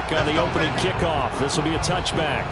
kick on the opening kickoff. This will be a touchback.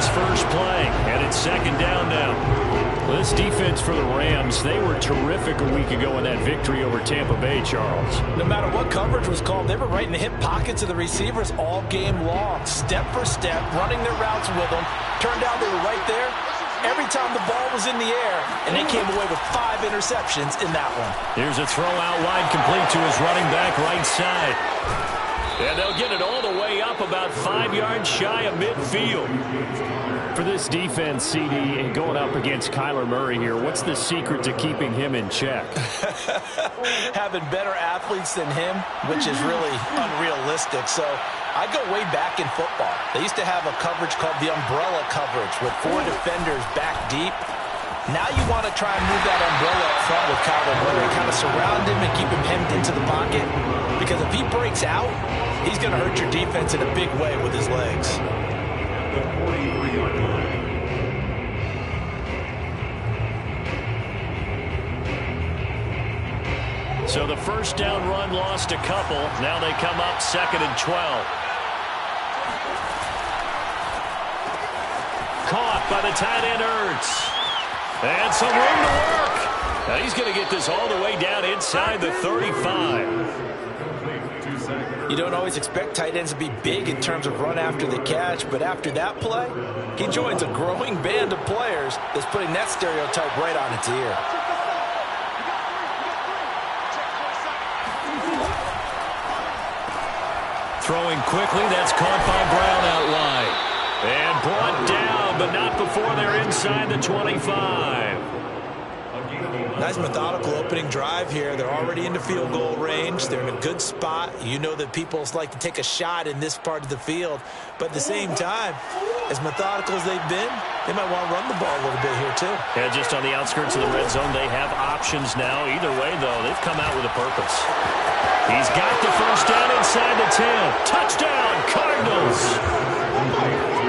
First play, and it's second down now. Well, this defense for the Rams, they were terrific a week ago in that victory over Tampa Bay, Charles. No matter what coverage was called, they were right in the hip pockets of the receivers all game long, step for step, running their routes with them. Turned out they were right there every time the ball was in the air, and they came away with 5 interceptions in that one. Here's a throw out wide, complete to his running back right side. And they'll get it all the way up about 5 yards shy of midfield. For this defense, CD, and going up against Kyler Murray here, what's the secret to keeping him in check? Having better athletes than him, which is really unrealistic. So I go way back in football. They used to have a coverage called the umbrella coverage with 4 defenders back deep. Now you want to try and move that umbrella up front with Kyler Murray, kind of surround him and keep him hemmed into the pocket. Because if he breaks out, he's going to hurt your defense in a big way with his legs. So the first down run lost a couple. Now they come up 2nd and 12. Caught by the tight end Ertz. And some room to work. Now he's going to get this all the way down inside the 35. You don't always expect tight ends to be big in terms of run after the catch, but after that play, he joins a growing band of players that's putting that stereotype right on its ear. Throwing quickly, that's caught by Brown out wide. And brought down, but not before they're inside the 25. Nice methodical opening drive here. They're already into field goal range. They're in a good spot. You know that people like to take a shot in this part of the field. But at the same time, as methodical as they've been, they might want to run the ball a little bit here too. Yeah, just on the outskirts of the red zone, they have options now. Either way, though, they've come out with a purpose. He's got the first down inside the 10. Touchdown, Cardinals.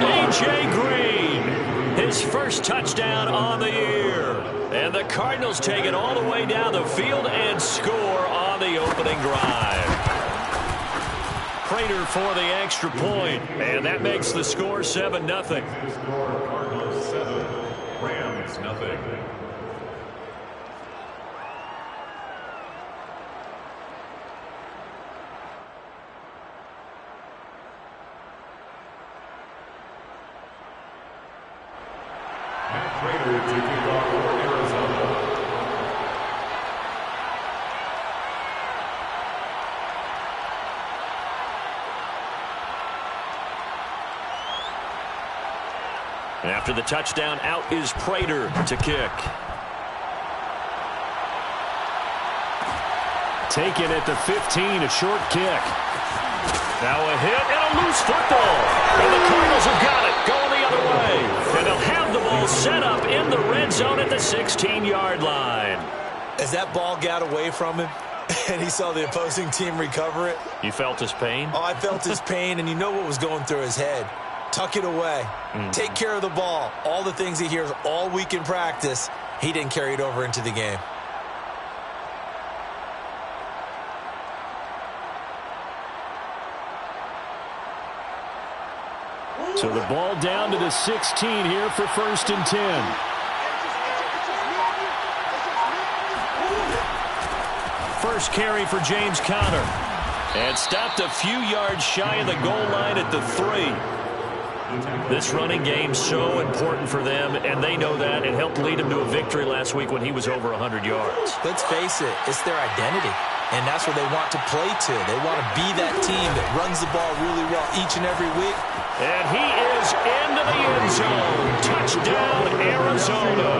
A.J. Green, his first touchdown on the year. And the Cardinals take it all the way down the field and score on the opening drive. Prater for the extra point, and that makes the score 7-0. Cardinals 7, Rams 0. Matt Prater to kick off for Arizona. And after the touchdown, out is Prater to kick. Taken at the 15, a short kick. Now a hit and a loose football. And the Cardinals have got it, going the other way. And they'll have the ball set up in the red zone at the 16-yard line. As that ball got away from him and he saw the opposing team recover it. You felt his pain? Oh, I felt his pain, and you know what was going through his head. Tuck it away. Take care of the ball. All the things he hears all week in practice, he didn't carry it over into the game. So the ball down to the 16 here for 1st and 10. First carry for James Conner. And stopped a few yards shy of the goal line at the 3. This running game so important for them, and they know that. It helped lead them to a victory last week when he was over 100 yards. Let's face it, it's their identity. And that's where they want to play to. They want to be that team that runs the ball really well each and every week. And he is into the end zone. Touchdown, Arizona.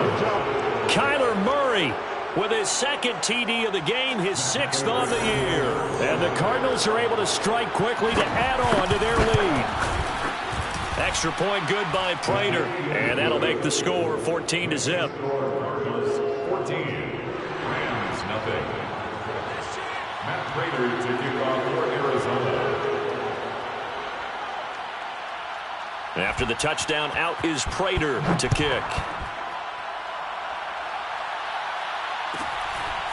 Kyler Murray with his second TD of the game, his 6th on the year. And the Cardinals are able to strike quickly to add on to their lead. Extra point good by Prater. And that'll make the score 14-0. Cardinals 14, Rams nothing. Matt Prater to kick off for Arizona. After the touchdown, out is Prater to kick.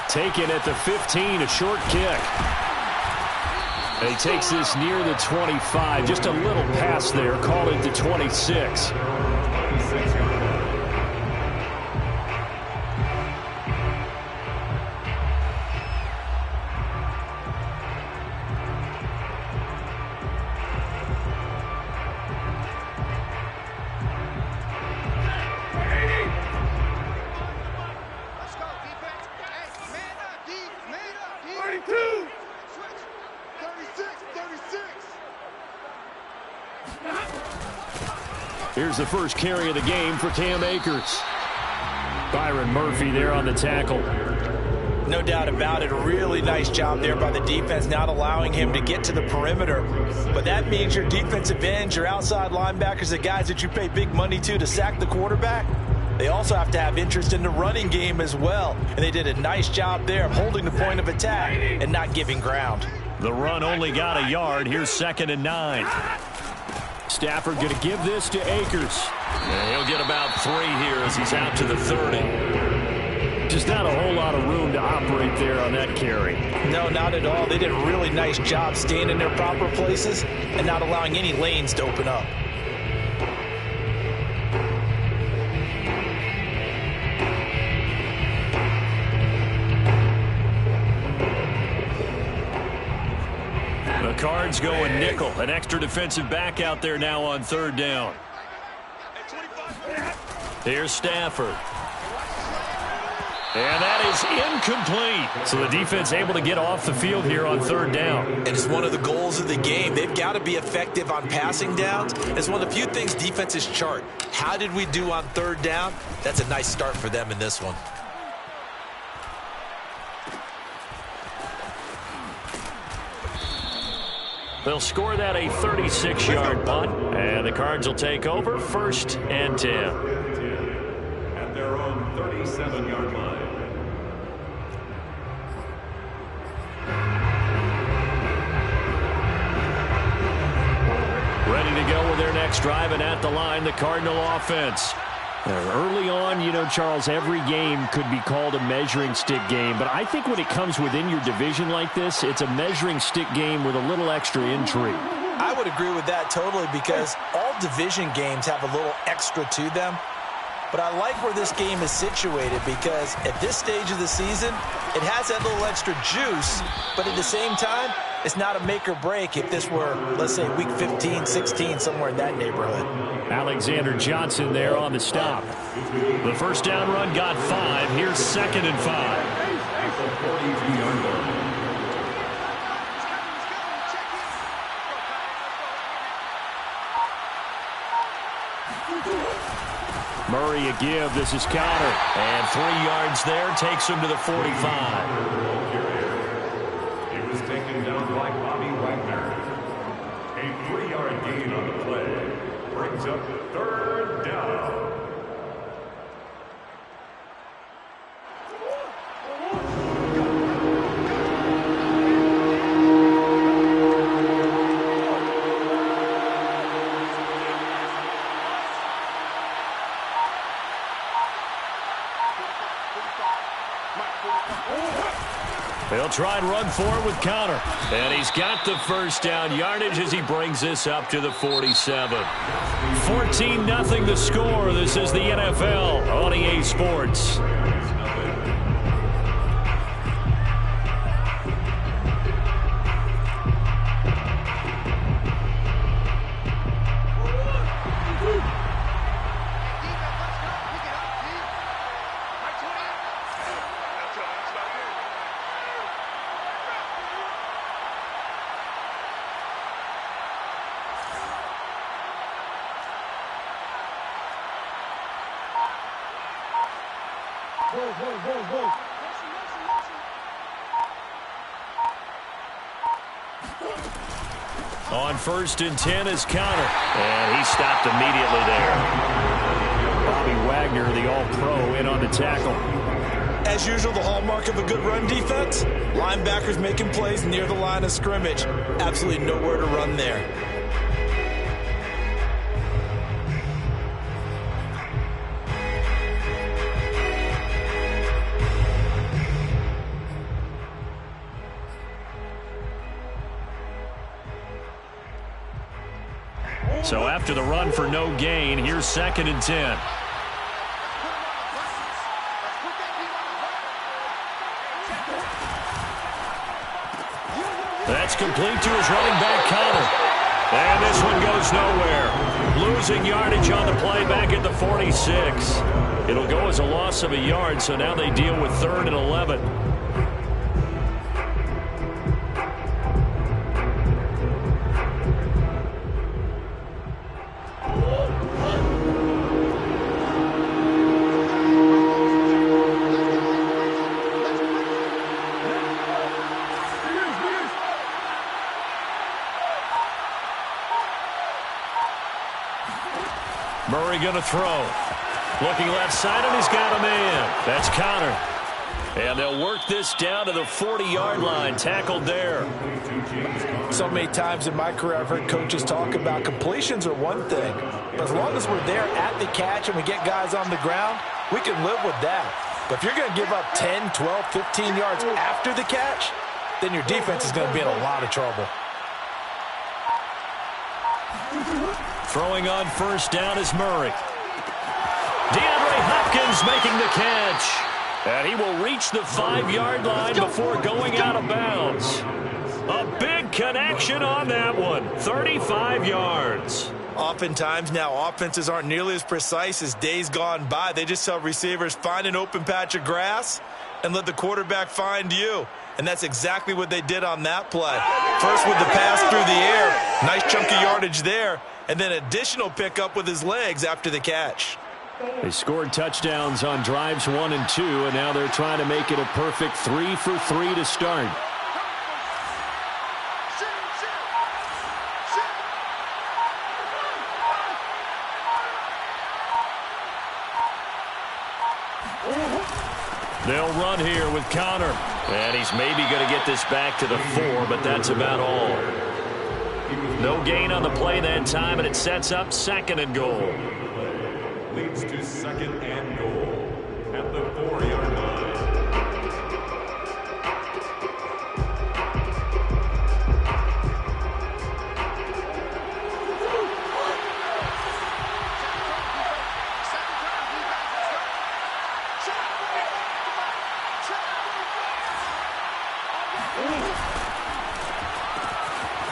Taken at the 15, a short kick. And he takes this near the 25. Just a little pass there. Call it the 26. Here's the first carry of the game for Cam Akers. Byron Murphy there on the tackle. No doubt about it. A really nice job there by the defense, not allowing him to get to the perimeter. But that means your defensive ends, your outside linebackers, the guys that you pay big money to sack the quarterback, they also have to have interest in the running game as well. And they did a nice job there of holding the point of attack and not giving ground. The run only got a yard. Here's 2nd and 9. Stafford going to give this to Akers. And he'll get about 3 here as he's out to the 30. Just not a whole lot of room to operate there on that carry. No, not at all. They did a really nice job staying in their proper places and not allowing any lanes to open up. The Cards going nickel. An extra defensive back out there now on 3rd down. Here's Stafford. And that is incomplete. So the defense able to get off the field here on 3rd down. And it's one of the goals of the game. They've got to be effective on passing downs. It's one of the few things defenses chart. How did we do on 3rd down? That's a nice start for them in this one. They'll score that a 36-yard punt, and the Cards will take over 1st and 10. At their own 37-yard line. Ready to go with their next drive, and at the line, the Cardinal offense. Early on, you know, Charles, every game could be called a measuring stick game. But I think when it comes within your division like this, it's a measuring stick game with a little extra intrigue. I would agree with that totally because all division games have a little extra to them. But I like where this game is situated because at this stage of the season, it has that little extra juice. But at the same time, it's not a make or break if this were, let's say, week 15, 16, somewhere in that neighborhood. Alexander Johnson there on the stop. The first down run got 5. Here's 2nd and 5. Murray a give. This is counter. And 3 yards there takes him to the 45. It was taken down by Bobby Wagner. A 3-yard gain on the play brings up 3rd down. They'll try and run forward with counter. And he's got the first down yardage as he brings this up to the 47. 14-0 the score. This is the NFL on EA Sports. On 1st and 10 is counter. And he stopped immediately there. Bobby Wagner, the all-pro, in on the tackle. As usual, the hallmark of a good run defense, linebackers making plays near the line of scrimmage. Absolutely nowhere to run there. So after the run for no gain, here's 2nd and 10. That's complete to his running back, Connor. And this one goes nowhere. Losing yardage on the play back at the 46. It'll go as a loss of a yard, so now they deal with 3rd and 11. Murray going to throw. Looking left side, and he's got a man. That's Connor. And they'll work this down to the 40-yard line. Tackled there. So many times in my career, I've heard coaches talk about completions are one thing. But as long as we're there at the catch and we get guys on the ground, we can live with that. But if you're going to give up 10, 12, 15 yards after the catch, then your defense is going to be in a lot of trouble. Throwing on 1st down is Murray. DeAndre Hopkins making the catch. And he will reach the 5-yard line before going out of bounds. A big connection on that one. 35 yards. Oftentimes now offenses aren't nearly as precise as days gone by. They just tell receivers, find an open patch of grass and let the quarterback find you. And that's exactly what they did on that play. First with the pass through the air. Nice chunk of yardage there. And then additional pickup with his legs after the catch. They scored touchdowns on drives 1 and 2, and now they're trying to make it a perfect 3 for 3 to start. They'll run here with Connor. And he's maybe going to get this back to the 4, but that's about all. No gain on the play that time, and it sets up 2nd and goal. Leads to 2nd and goal at the 4-yard line.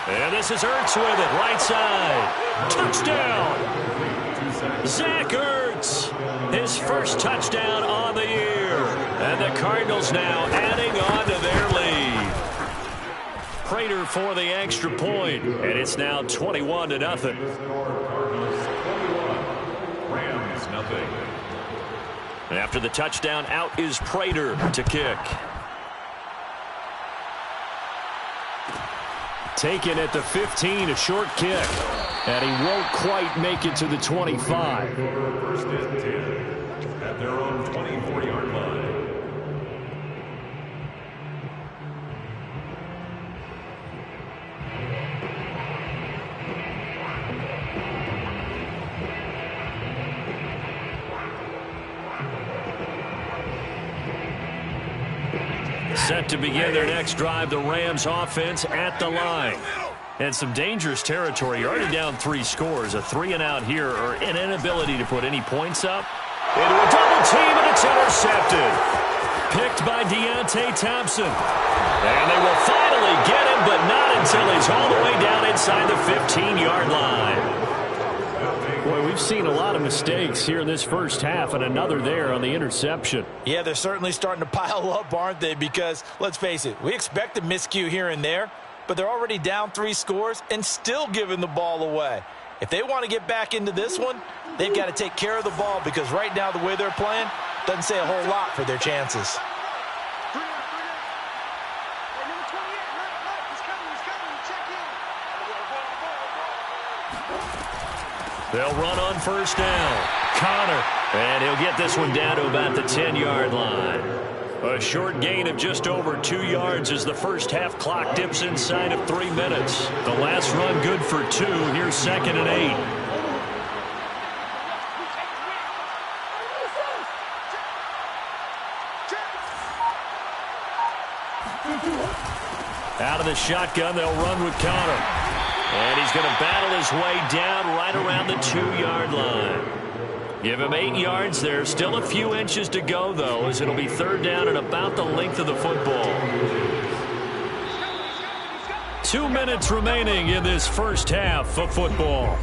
And this is Ertz with it, right side. Touchdown! Zach Ertz, his first touchdown on the year. And the Cardinals now adding on to their lead. Prater for the extra point, and it's now 21-0. Rams nothing. And after the touchdown, out is Prater to kick. Taken at the 15, a short kick. And he won't quite make it to the 25. 1st and 10 at their own 24-yard line. Set to begin their next drive, the Rams offense at the line. And some dangerous territory. You're already down 3 scores. A 3-and-out here, or an inability to put any points up. Into a double team, and it's intercepted. Picked by Deontay Thompson. And they will finally get him, but not until he's all the way down inside the 15-yard line. Boy, we've seen a lot of mistakes here in this first half, and another there on the interception. Yeah, they're certainly starting to pile up, aren't they? Because, let's face it, we expect a miscue here and there, but they're already down 3 scores and still giving the ball away. If they want to get back into this one, they've got to take care of the ball, because right now the way they're playing, doesn't say a whole lot for their chances. They'll run on first down. Connor, and he'll get this one down to about the 10-yard line. A short gain of just over 2 yards as the first half clock dips inside of 3 minutes. The last run good for 2. Here's 2nd and 8. Out of the shotgun, they'll run with Connor. And he's going to battle his way down right around the 2-yard line. Give him 8 yards there. Still a few inches to go, though, as it'll be 3rd down and about the length of the football. 2 minutes remaining in this first half of football.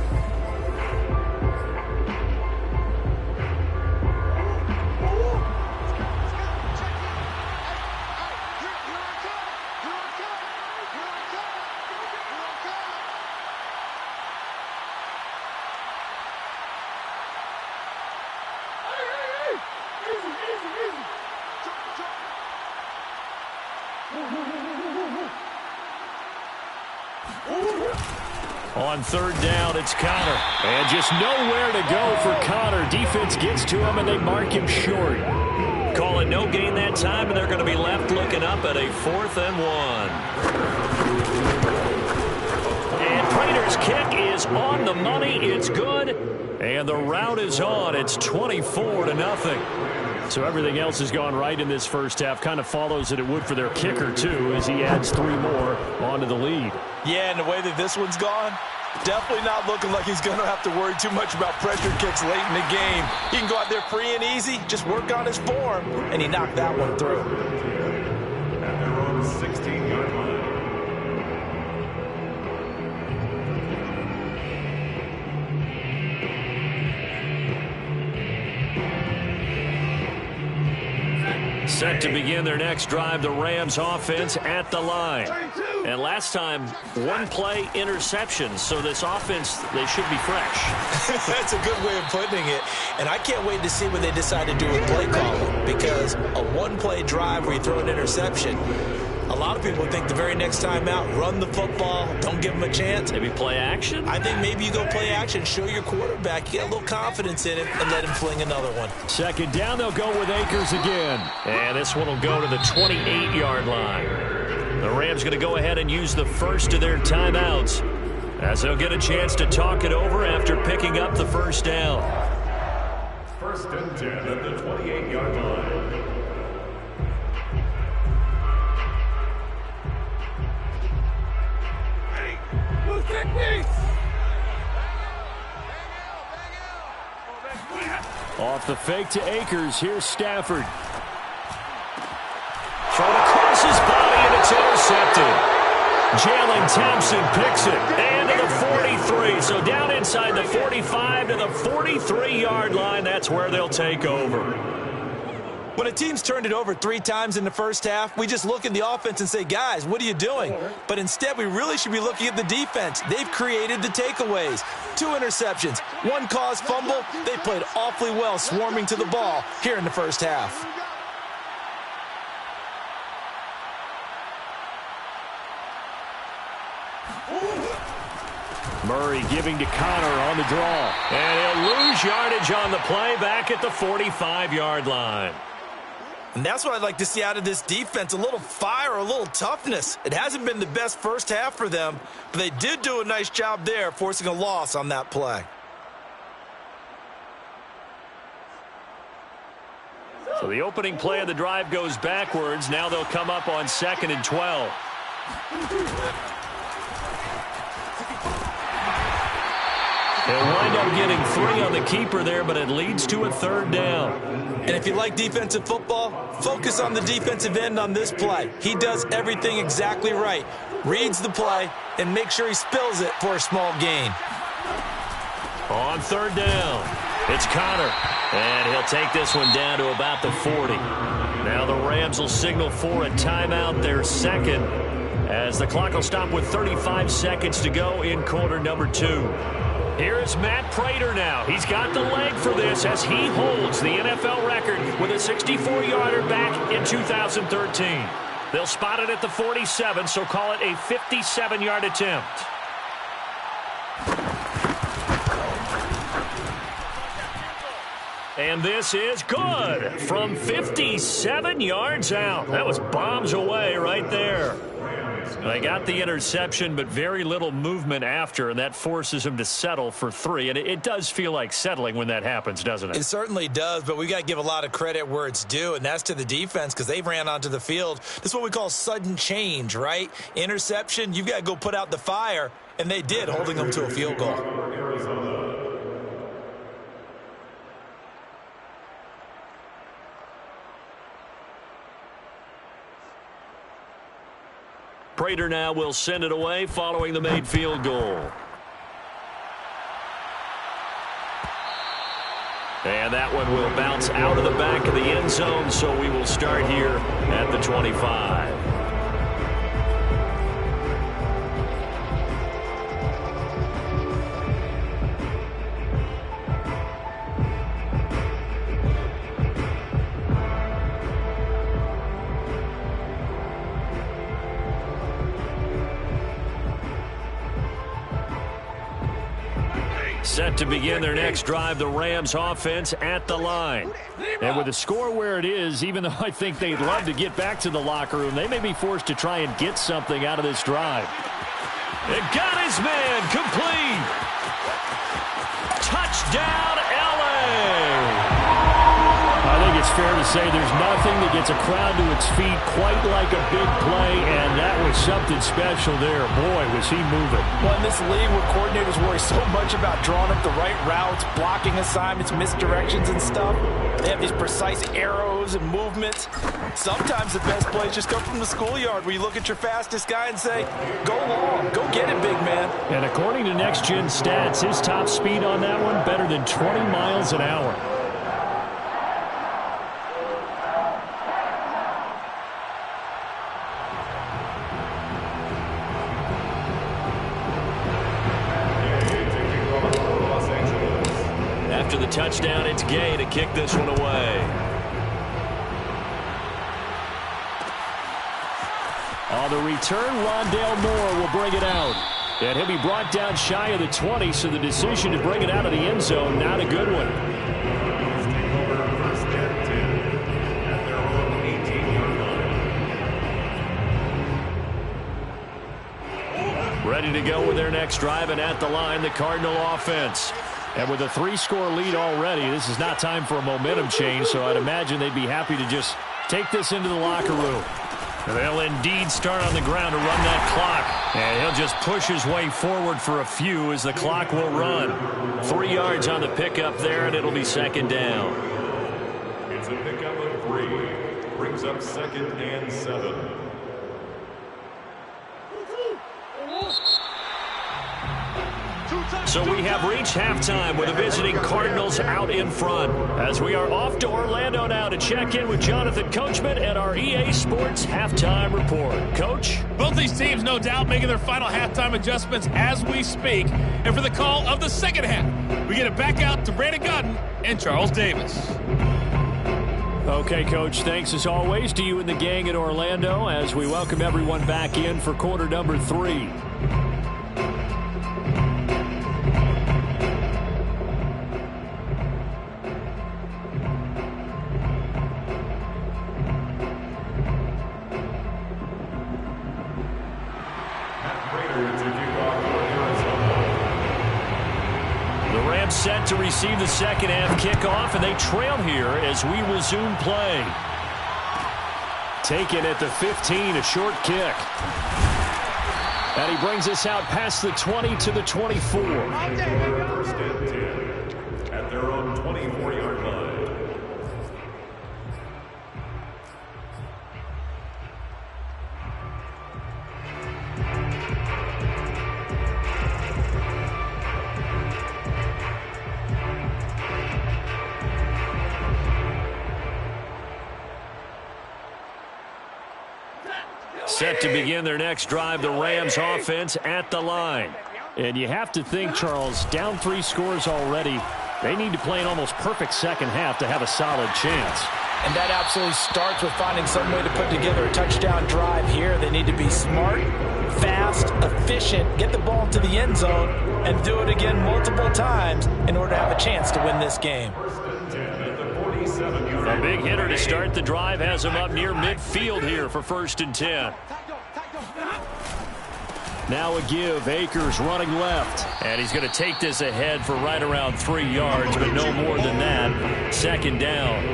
On 3rd down, it's Connor. And just nowhere to go for Connor. Defense gets to him, and they mark him short. Call it no gain that time, and they're going to be left looking up at a 4th and 1. And Prater's kick is on the money. It's good. And the route is on. It's 24-0. So everything else has gone right in this first half. Kind of follows that it would for their kicker, too, as he adds 3 more onto the lead. Yeah, and the way that this one's gone, definitely not looking like he's going to have to worry too much about pressure kicks late in the game. He can go out there free and easy, just work on his form, and he knocked that one through. At their own 16-yard line. Set to begin their next drive, the Rams offense at the line. And last time, 1 play interception. So this offense, they should be fresh. That's a good way of putting it. And I can't wait to see what they decide to do with play calling. Because a 1-play drive where you throw an interception, a lot of people think the very next time out, run the football, don't give them a chance. Maybe play action? I think maybe you go play action, show your quarterback, get a little confidence in him, and let him fling another one. 2nd down, they'll go with Akers again. And this one will go to the 28-yard line. The Rams going to go ahead and use the first of their timeouts, as they'll get a chance to talk it over after picking up the first down. 1st and 10 at the 28-yard line. Off the fake to Akers. Here's Stafford. Thrown across his body, and it's intercepted. Jalen Thompson picks it. And to the 43. So down inside the 45 to the 43-yard line. That's where they'll take over. When a team's turned it over 3 times in the first half, we just look at the offense and say, guys, what are you doing? But instead, we really should be looking at the defense. They've created the takeaways. 2 interceptions, 1 caused fumble. They played awfully well swarming to the ball here in the first half. Murray giving to Connor on the draw. And he'll lose yardage on the play back at the 45-yard line. And that's what I'd like to see out of this defense, a little fire, a little toughness. It hasn't been the best first half for them, but they did do a nice job there, forcing a loss on that play. So the opening play of the drive goes backwards. Now they'll come up on 2nd and 12. They'll wind up getting 3 on the keeper there, but it leads to a 3rd down. And if you like defensive football, focus on the defensive end on this play. He does everything exactly right. Reads the play and makes sure he spills it for a small gain. On 3rd down, it's Connor. And he'll take this one down to about the 40. Now the Rams will signal for a timeout, their 2nd, as the clock will stop with 35 seconds to go in quarter number 2. Here is Matt Prater now. He's got the leg for this as he holds the NFL record with a 64-yarder back in 2013. They'll spot it at the 47, so call it a 57-yard attempt. And this is good from 57 yards out. That was bombs away right there. They got the interception, but very little movement after, and that forces him to settle for 3. And it does feel like settling when that happens, doesn't it? It certainly does, but we got to give a lot of credit where it's due, and that's to the defense because they ran onto the field. This is what we call sudden change, right? Interception, you've got to go put out the fire, and they did, holding them to a field goal. Prater now will send it away following the made field goal. And that one will bounce out of the back of the end zone, so we will start here at the 25. Set to begin their next drive, the Rams offense at the line. And with the score where it is, even though I think they'd love to get back to the locker room, they may be forced to try and get something out of this drive. It got his man complete. Touchdown, LA. I think it's fair to say there's nothing that gets a crowd to its feet quite like a big play, and that was something special there. Boy, was he moving. Well, in this league where coordinators worry so much about drawing up the right routes, blocking assignments, misdirections and stuff, they have these precise arrows and movements. Sometimes the best plays just come from the schoolyard where you look at your fastest guy and say, go long, go get it, big man. And according to Next Gen Stats, his top speed on that one, better than 20 miles an hour. After the touchdown, it's Gay to kick this one away. On the return, Rondale Moore will bring it out. And he'll be brought down shy of the 20, so the decision to bring it out of the end zone, not a good one. Ready to go with their next drive, and at the line, the Cardinal offense. And with a 3-score lead already, this is not time for a momentum change, so I'd imagine they'd be happy to just take this into the locker room. And they'll indeed start on the ground to run that clock. And he'll just push his way forward for a few as the clock will run. 3 yards on the pickup there, and it'll be second down. It's a pickup of 3. Brings up 2nd and 7. So we have reached halftime with the visiting Cardinals out in front. As we are off to Orlando now to check in with Jonathan Coachman and our EA Sports Halftime Report. Coach? Both these teams, no doubt, making their final halftime adjustments as we speak. And for the call of the second half, we get it back out to Brandon Godden and Charles Davis. Okay, Coach, thanks as always to you and the gang in Orlando as we welcome everyone back in for quarter number 3. Set to receive the second half kickoff, and they trail here as we resume play. Taken at the 15, a short kick. And he brings us out past the 20 to the 24. First and 10 at their own 24-yard line. Set to begin their next drive, the Rams offense at the line. And you have to think, Charles, down 3 scores already. They need to play an almost perfect second half to have a solid chance. And that absolutely starts with finding some way to put together a touchdown drive here. They need to be smart, fast, efficient, get the ball into the end zone, and do it again multiple times in order to have a chance to win this game. A big hitter to start the drive has him up near midfield here for 1st and 10. Now a give. Akers running left. And he's going to take this ahead for right around 3 yards, but no more than that. 2nd down.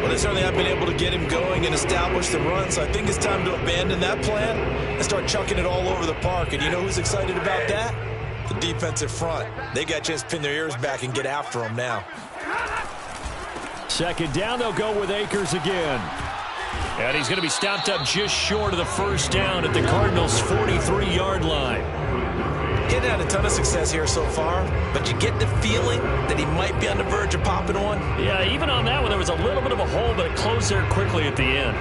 Well, they certainly have been able to get him going and establish the run, so I think it's time to abandon that plan and start chucking it all over the park. And you know who's excited about that? The defensive front. They got a chance to pin their ears back and get after him now. 2nd down, they'll go with Akers again. And he's going to be stopped up just short of the 1st down at the Cardinals' 43-yard line. Getting had a ton of success here so far, but you get the feeling that he might be on the verge of popping one. Yeah, even on that one, there was a little bit of a hole, but it closed there quickly at the end.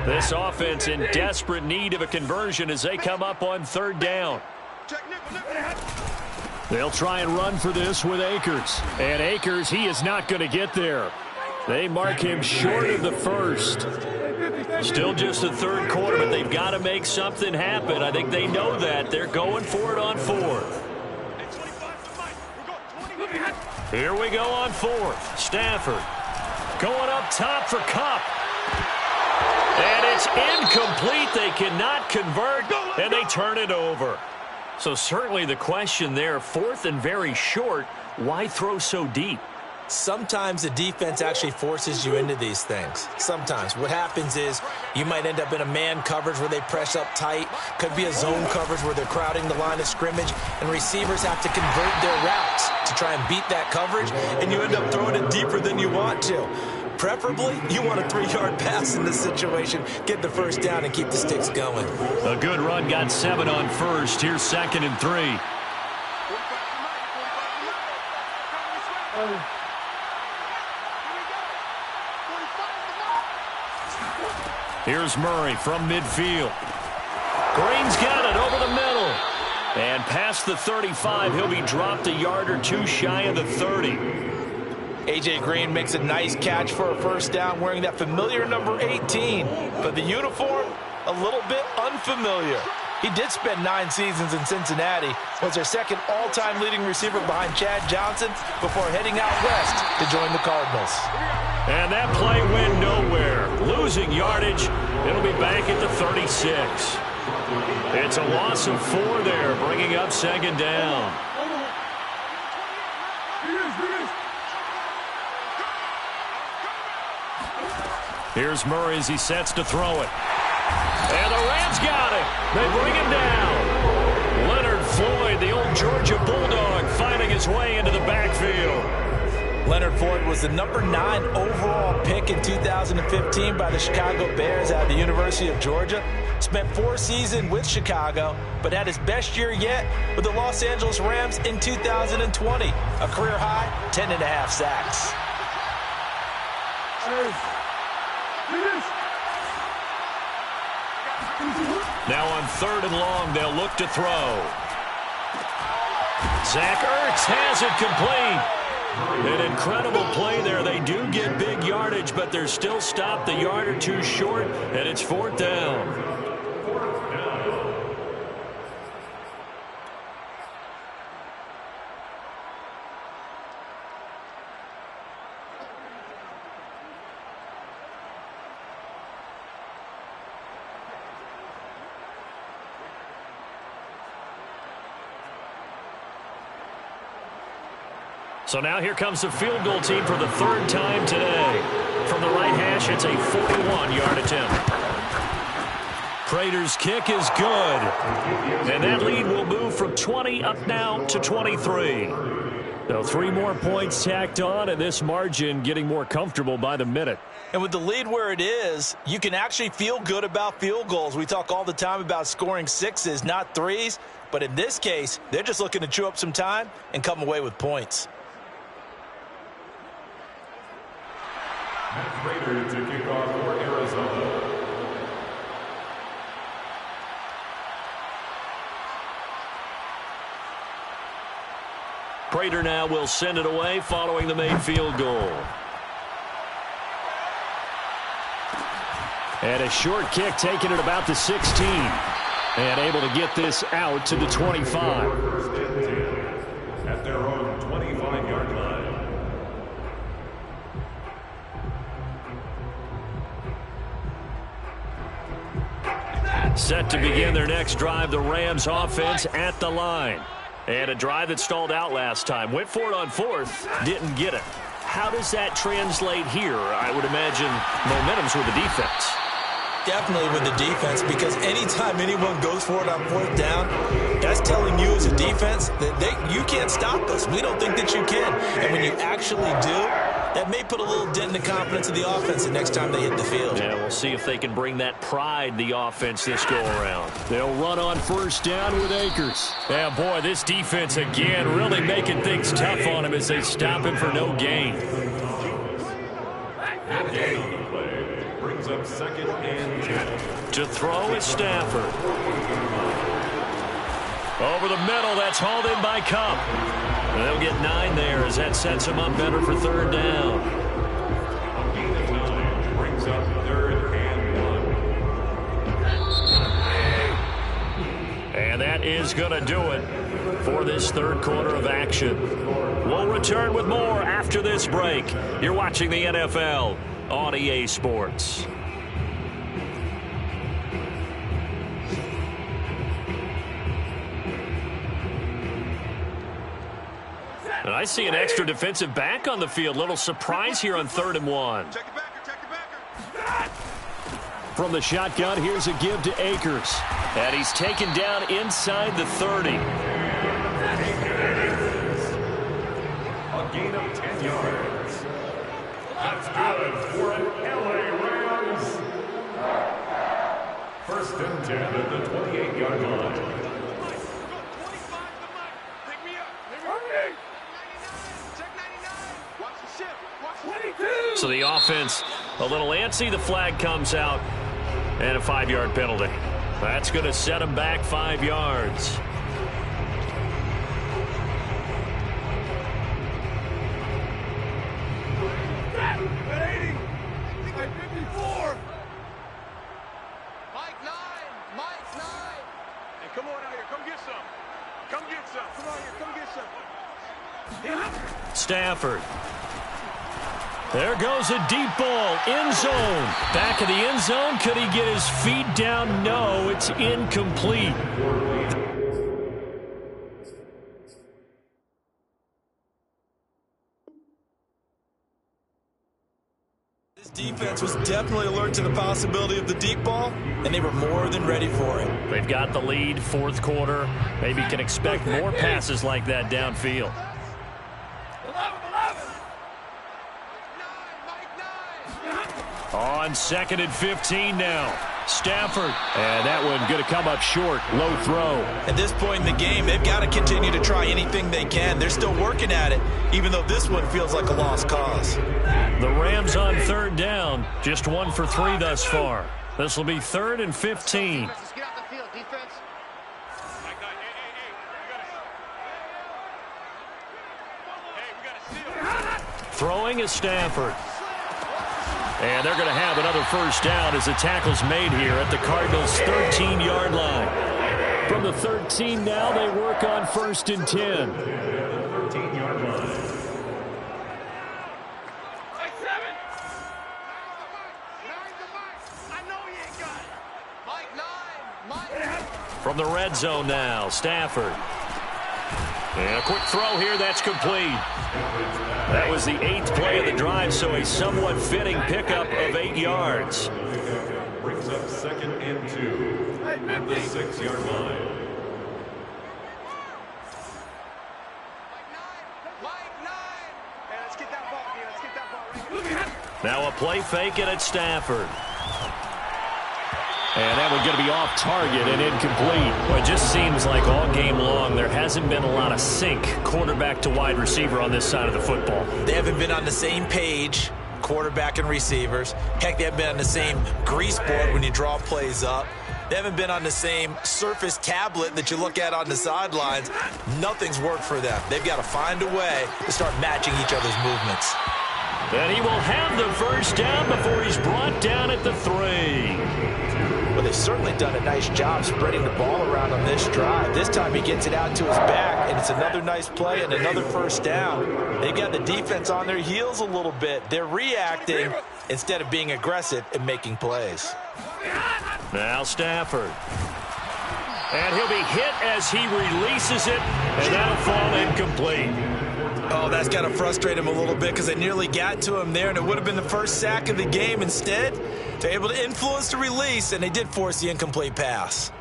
This offense in desperate need of a conversion as they come up on 3rd down. They'll try and run for this with Akers. And Akers, he is not going to get there. They mark him short of the 1st. Still just the 3rd quarter, but they've got to make something happen. I think they know that. They're going for it on 4th. Here we go on 4th. Stafford going up top for Kupp. And it's incomplete. They cannot convert, and they turn it over. So certainly the question there, 4th and very short, why throw so deep? Sometimes the defense actually forces you into these things. Sometimes. What happens is you might end up in a man coverage where they press up tight. Could be a zone coverage where they're crowding the line of scrimmage, and receivers have to convert their routes to try and beat that coverage, and you end up throwing it deeper than you want to. Preferably, you want a 3-yard pass in this situation. Get the 1st down and keep the sticks going. A good run got 7 on 1st. Here's 2nd and 3. Here's Murray from midfield. Green's got it over the middle. And past the 35, he'll be dropped a yard or 2 shy of the 30. A.J. Green makes a nice catch for a 1st down wearing that familiar number 18. But the uniform, a little bit unfamiliar. He did spend 9 seasons in Cincinnati, was their 2nd all-time leading receiver behind Chad Johnson before heading out west to join the Cardinals. And that play went nowhere. Losing yardage, it'll be back at the 36. It's a loss of 4 there, bringing up 2nd down. Here's Murray as he sets to throw it. And the Rams got it. They bring him down. Leonard Floyd, the old Georgia Bulldog, finding his way into the backfield. Leonard Floyd was the number 9 overall pick in 2015 by the Chicago Bears out of the University of Georgia. Spent 4 seasons with Chicago, but had his best year yet with the Los Angeles Rams in 2020. A career high, 10.5 sacks. Now on 3rd and long, they'll look to throw. Zach Ertz has it complete. An incredible play there. They do get big yardage, but they're still stopped a yard or 2 short, and it's 4th down. So now here comes the field goal team for the 3rd time today. From the right hash, it's a 41-yard attempt. Prater's kick is good. And that lead will move from 20 up now to 23. So 3 more points tacked on, and this margin getting more comfortable by the minute. And with the lead where it is, you can actually feel good about field goals. We talk all the time about scoring 6s, not 3s. But in this case, they're just looking to chew up some time and come away with points. Matt Prater to kick off for Arizona. Prater now will send it away following the made field goal. And a short kick taken at about the 16. And able to get this out to the 25. First and 10 at their own 25-yard line. Set to begin their next drive, the Rams offense at the line. And a drive that stalled out last time. Went for it on 4th, didn't get it. How does that translate here? I would imagine momentum's with the defense. Definitely with the defense, because anytime anyone goes for it on 4th down, that's telling you as a defense that you can't stop us. We don't think that you can. And when you actually do, that may put a little dent in the confidence of the offense the next time they hit the field. Yeah, we'll see if they can bring that pride, the offense, this go-around. They'll run on 1st down with Akers. Yeah, boy, this defense, again, really making things tough on him as they stop him for no gain. Brings up 2nd and 10. To throw is Stafford. Over the middle, that's hauled in by Cup. They'll get 9 there as that sets them up better for 3rd down. A gain of 9 brings up 3rd and 1. And that is going to do it for this 3rd quarter of action. We'll return with more after this break. You're watching the NFL on EA Sports. And I see an extra defensive back on the field. Little surprise here on 3rd and 1. Check the backer. From the shotgun, here's a give to Akers. And he's taken down inside the 30. A gain of 10 yards. That's good for an LA Rams. 1st and 10 at the 28-yard line. So the offense a little antsy. The flag comes out and a 5-yard penalty. That's going to set them back 5 yards. Stafford. There goes a deep ball, end zone. Back of the end zone. Could he get his feet down? No, it's incomplete. This defense was definitely alert to the possibility of the deep ball, and they were more than ready for it. They've got the lead, 4th quarter. Maybe can expect more passes like that downfield. On 2nd and 15 now. Stafford. And that one going to come up short. Low throw. At this point in the game, they've got to continue to try anything they can. They're still working at it, even though this one feels like a lost cause. The Rams on 3rd down. Just 1 for 3 thus far. This will be 3rd and 15. Let's get out the field, defense. Throwing is Stafford. And they're going to have another 1st down as the tackle's made here at the Cardinals' 13-yard line. From the 13 now, they work on 1st and 10. 13-yard line. From the red zone now, Stafford. And a quick throw here, that's complete. That was the 8th play of the drive, so a somewhat fitting pickup of 8 yards. Brings up 2nd and 2 at the 6-yard line. Now a play fake and it's Stafford. And that one's going to be off target and incomplete. Well, it just seems like all game long there hasn't been a lot of sync quarterback to wide receiver on this side of the football. They haven't been on the same page, quarterback and receivers. Heck, they haven't been on the same grease board when you draw plays up. They haven't been on the same Surface tablet that you look at on the sidelines. Nothing's worked for them. They've got to find a way to start matching each other's movements. And he will have the first down before he's brought down at the 3. Well, they've certainly done a nice job spreading the ball around on this drive. This time he gets it out to his back, and it's another nice play and another first down. They've got the defense on their heels a little bit. They're reacting instead of being aggressive and making plays. Now Stafford. And he'll be hit as he releases it, and that'll fall incomplete. Oh, that's got to frustrate him a little bit because they nearly got to him there, and it would have been the first sack of the game. Instead, they're able to influence the release, and they did force the incomplete pass.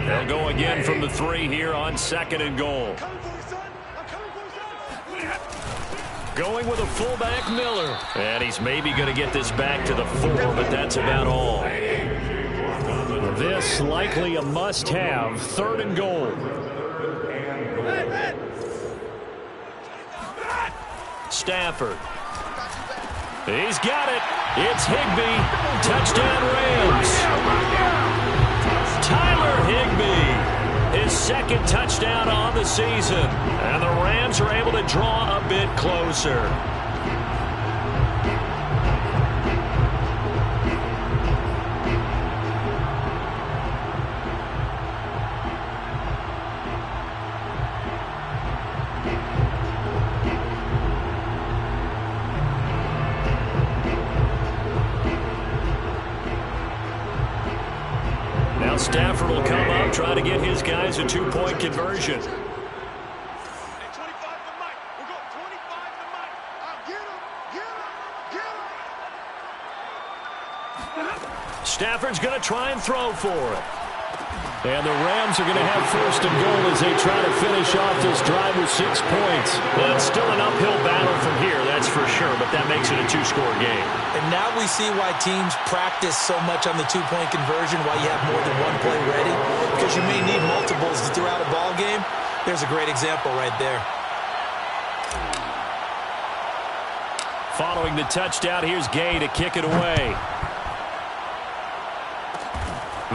They'll go again from the 3 here on 2nd and goal. Going with a fullback, Miller. And he's maybe going to get this back to the 4, but that's about all. This likely a must-have, 3rd and goal. Stafford. He's got it. It's Higbee. Touchdown Rams. Tyler Higbee, his 2nd touchdown on the season. And the Rams are able to draw a bit closer. Now Stafford will come up, try to get his guys a 2-point conversion. Stafford's going to try and throw for it. And the Rams are going to have 1st and goal as they try to finish off this drive with 6 points. Well, it's still an uphill battle from here, that's for sure, but that makes it a 2-score game. And now we see why teams practice so much on the 2-point conversion, why you have more than one play ready, because you may need multiples throughout a ball game. There's a great example right there. Following the touchdown, here's Gay to kick it away.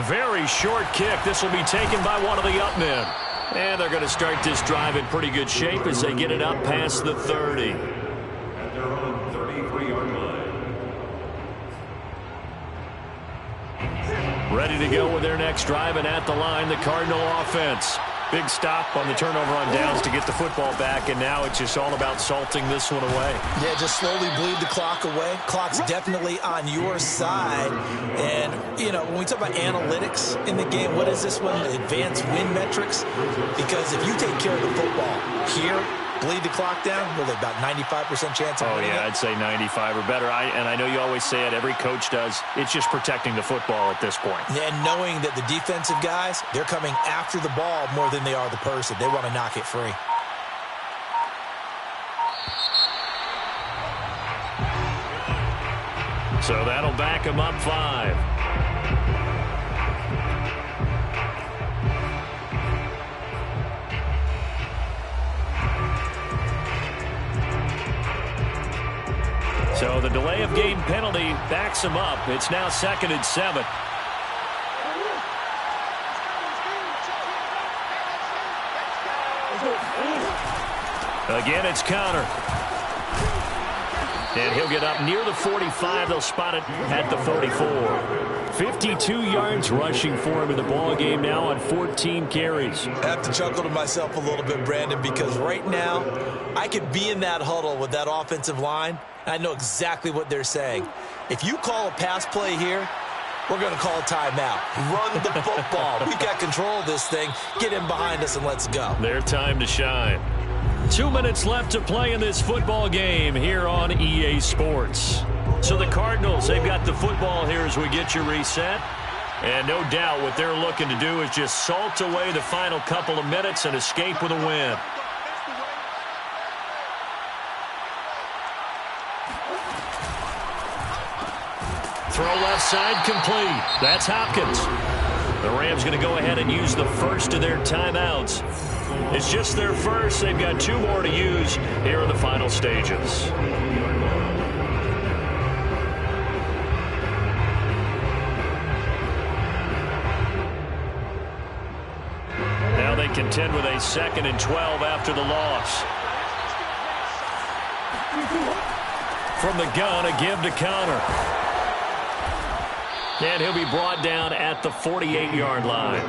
Very short kick. This will be taken by one of the up men. And they're going to start this drive in pretty good shape as they get it up past the 30. At their own 33-yard line. Ready to go with their next drive, and at the line, the Cardinal offense. Big stop on the turnover on downs to get the football back, and now it's just all about salting this one away. Yeah, just slowly bleed the clock away. Clock's definitely on your side. And, you know, when we talk about analytics in the game, what is this one? Advanced win metrics? Because if you take care of the football here, bleed the clock down, well, about 95% chance of winning I'd say 95 or better. And I know you always say it, every coach does. It's just protecting the football at this point. And knowing that the defensive guys, they're coming after the ball more than they are the person. They want to knock it free. So that'll back them up 5. So the delay of game penalty backs him up. It's now 2nd and 7. Again, it's Connor. And he'll get up near the 45. They'll spot it at the 44. 52 yards rushing for him in the ball game now on 14 carries. I have to chuckle to myself a little bit, Brandon, because right now I could be in that huddle with that offensive line. I know exactly what they're saying. If you call a pass play here, we're going to call a timeout. Run the football. We've got control of this thing. Get in behind us and let's go. Their time to shine. 2 minutes left to play in this football game here on EA Sports. So the Cardinals, they've got the football here as we get you reset. And no doubt what they're looking to do is just salt away the final couple of minutes and escape with a win. Throw left side complete. That's Hopkins. The Rams going to go ahead and use the first of their timeouts. It's just their first. They've got 2 more to use here in the final stages. Now they contend with a 2nd and 12 after the loss. From the gun, a give to Connor. And he'll be brought down at the 48-yard line.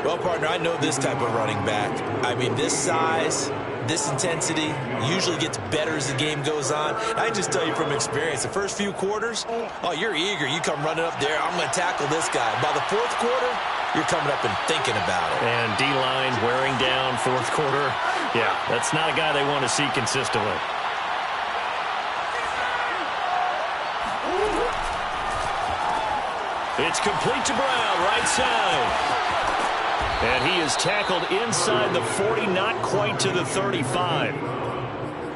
Well, partner, I know this type of running back. I mean, this size, this intensity usually gets better as the game goes on. I just tell you from experience, the first few quarters, oh, you're eager. You come running up there, I'm going to tackle this guy. By the 4th quarter, you're coming up and thinking about it. And D-line wearing down 4th quarter. Yeah, that's not a guy they want to see consistently. It's complete to Brown, right side. And he is tackled inside the 40, not quite to the 35.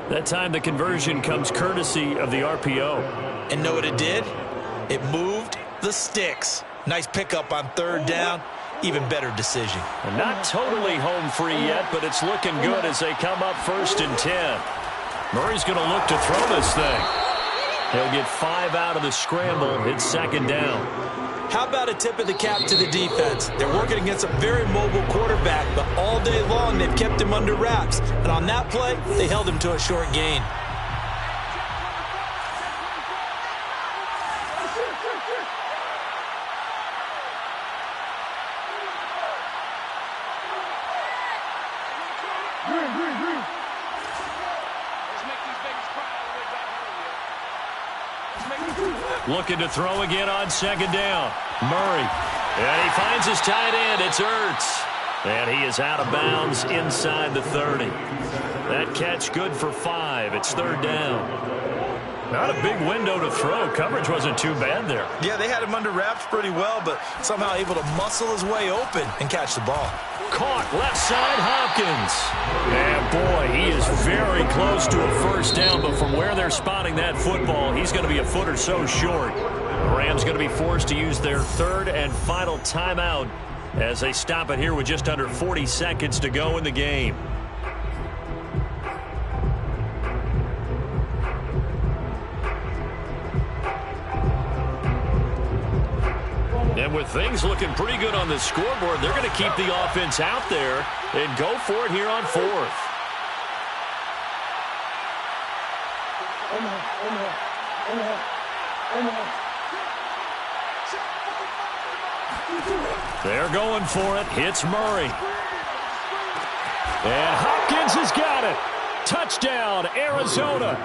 That time the conversion comes courtesy of the RPO. And know what it did? It moved the sticks. Nice pickup on 3rd down. Even better decision. And not totally home free yet, but it's looking good as they come up 1st and 10. Murray's going to look to throw this thing. He'll get 5 out of the scramble. It's 2nd down. How about a tip of the cap to the defense? They're working against a very mobile quarterback, but all day long they've kept him under wraps. And on that play, they held him to a short gain. Looking to throw again on 2nd down. Murray. And he finds his tight end. It's Ertz. And he is out of bounds inside the 30. That catch good for 5. It's 3rd down. Not a big window to throw. Coverage wasn't too bad there. Yeah, they had him under wraps pretty well, but somehow able to muscle his way open and catch the ball. Caught left side, Hopkins. And boy, he is very close to a 1st down, but from where they're spotting that football, he's going to be a foot or so short. The Rams going to be forced to use their 3rd and final timeout as they stop it here with just under 40 seconds to go in the game. And with things looking pretty good on the scoreboard, they're going to keep the offense out there and go for it here on 4th. They're going for it. Hits Murray. And Hopkins has got it. Touchdown, Arizona.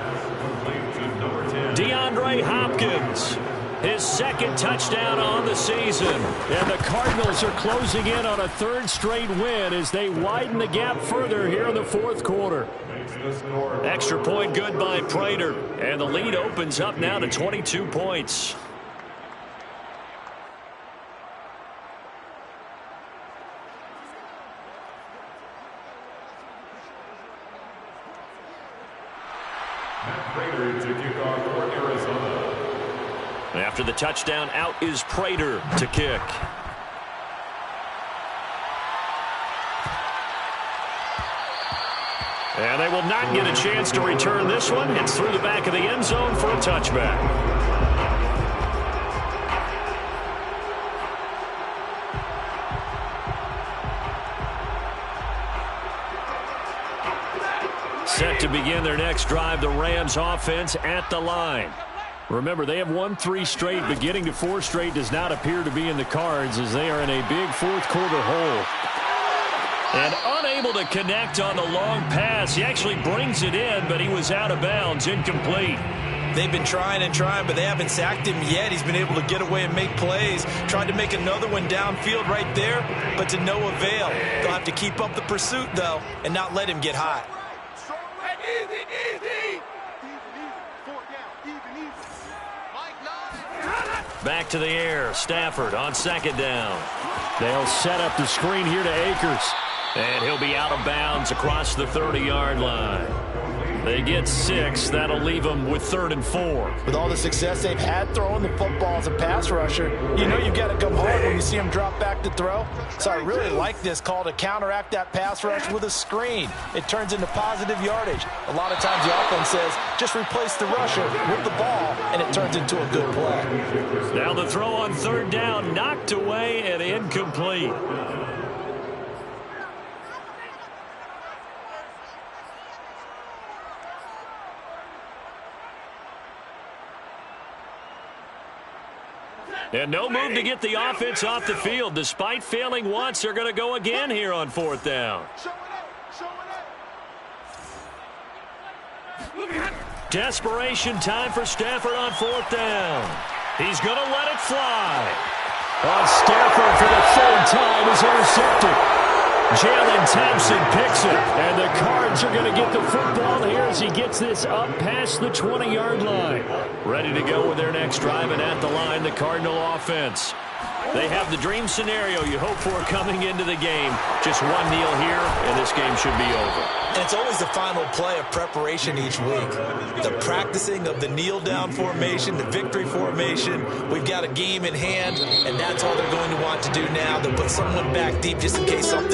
DeAndre Hopkins. His 2nd touchdown on the season. And the Cardinals are closing in on a 3rd straight win as they widen the gap further here in the 4th quarter. Extra point good by Prater. And the lead opens up now to 22 points. Prater to kick off for Arizona. After the touchdown, out is Prater to kick. And they will not get a chance to return this one. It's through the back of the end zone for a touchback. Set to begin their next drive, the Rams offense at the line. Remember, they have won 3 straight, but getting to 4 straight does not appear to be in the cards as they are in a big 4th quarter hole. And unable to connect on the long pass. He actually brings it in, but he was out of bounds, incomplete. They've been trying and trying, but they haven't sacked him yet. He's been able to get away and make plays. Tried to make another one downfield right there, but to no avail. They'll have to keep up the pursuit, though, and not let him get hot. back to the air. Stafford on second down. They'll set up the screen here to Akers. And he'll be out of bounds across the 30-yard line. They get 6. That'll leave them with 3rd and 4. With all the success they've had throwing the football as a pass rusher, you know you've got to come hard when you see him drop back to throw. So I really like this call to counteract that pass rush with a screen. It turns into positive yardage. A lot of times the offense says, just replace the rusher with the ball, and it turns into a good play. Now the throw on 3rd down, knocked away and incomplete. And no move to get the offense off the field. Despite failing once, they're going to go again here on 4th down. Desperation time for Stafford on 4th down. He's going to let it fly. On Stafford for the 3rd time is intercepted. Jalen Thompson picks it, and the Cards are going to get the football here as he gets this up past the 20-yard line. Ready to go with their next drive, and at the line, the Cardinal offense. They have the dream scenario you hope for coming into the game. Just one kneel here, and this game should be over. And it's always the final play of preparation each week. The practicing of the kneel-down formation, the victory formation. We've got a game in hand, and that's all they're going to want to do now. They'll put someone back deep just in case something